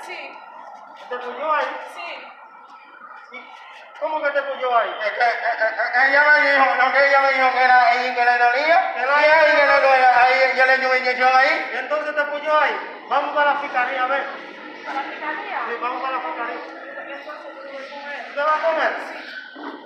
Sì. ¿Te puyó ahí? Sì. ¿Cómo que te puyó ahí? Ella me dijo, no que ella me dijo que era ahí que le dolía, Que y la- ahí que le dolía, ahí yo le di una inyección ahí. ¿Y entonces te puyó ahí? Vamos para la fiscalía, a ver. ¿Para la fiscalía? Sí, vamos para la fiscalía. Entonces yo voy con él. ¿Usted va con él? Sí.